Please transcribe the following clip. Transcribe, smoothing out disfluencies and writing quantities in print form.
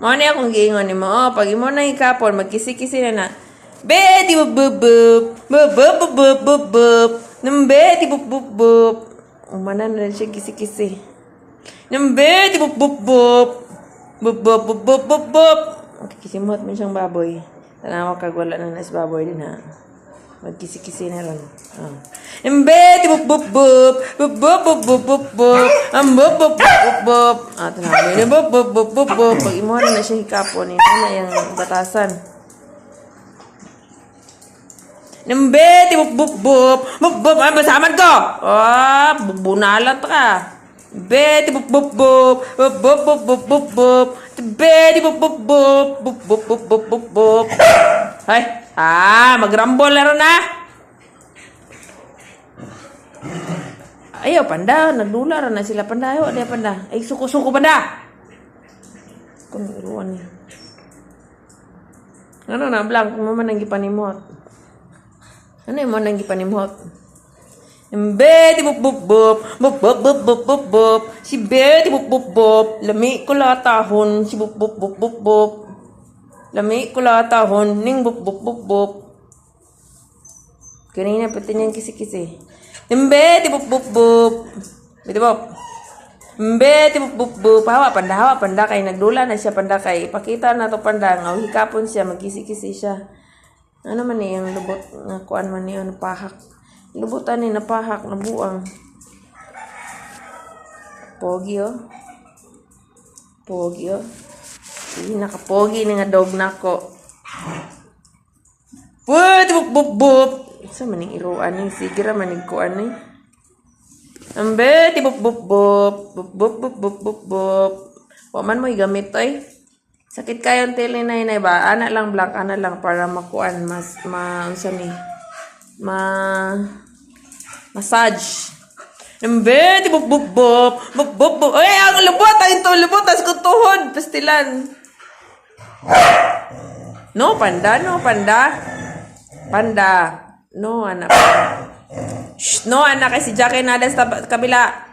Mao ni akong giingon nimo. Oh, pag imo na hikapon, magkisi-kisi na na. Be, di bup bup bup. Bup bup bup bup bup bup. Nambe, di bup bup bup. Umanan na siya kisi-kisi. Nambe, di bup bup bup. Bup bup bup bup bup bup. Kisimot man siyang baboy. Tanawa kag wala na nas baboy din ha. Magkisi-kisi na ron. Nambe, di bup bup bup. Bup bup bup bup bup bup. Am bup bup bup bup bup. Tanawa na bup bup bup bup bup. Pag imo na siya hikapon, ito na yung batasan. Nambe, di bup bup bup. Bup bup, ay masamad ko. Bubunalat ka. Be, di bup bup bup. Bup bup bup bup bup bup. Be, di bup bup bup. Bup bup bup bup bup bup. Ay, magrambol na ron na. Ayaw, panda. Nagdula ron na sila. Panda, ayaw. Ada panda. Ay, suko-suko panda. Kung iruan niya. Ano na, blank. Kung maman ang gipanimot. Ano yung maman ang gipanimot? Be, di bup bup bup. Bup bup bup bup bup bup. Si be, di bup bup bup. Lami ko latahon. Si bup bup bup bup bup. Lami ko latahon. Ning bup bup bup bup. Kanina pati niyang kisi-kisi. Be, di bup bup bup. Be, di bup. Be, di bup bup bup. Hawa panda kay nagdula na siya panda kay. Ipakita na to panda. Ngaw hikapon siya. Magkisi-kisi siya. Ano man yung lubot. Kuan man yung napahak. Lubutan ni napahak na buang. Pogi oh. Pogi oh. Sige, nakapogi ni nga dog na ko. Pwede bup bup bup. Sa maning iruan ni. Sige ra maning kuan ni. Ambe, di bup bup bup. Bup bup bup bup bup bup. Waman mo igamit ay. Sakit kayo ang telinay ba? Ana lang blank, ana lang para makuan mas unsa ni. Massage. Nambe, di bup bup bup. Bup bup bup. Ay, ang lubot. Ay, ito lubot. Tas ko tuhod. Pastilan. No, panda. No, panda. Panda. No, anak. Shh, no, anak. Kasi Jackie nada sa kabila.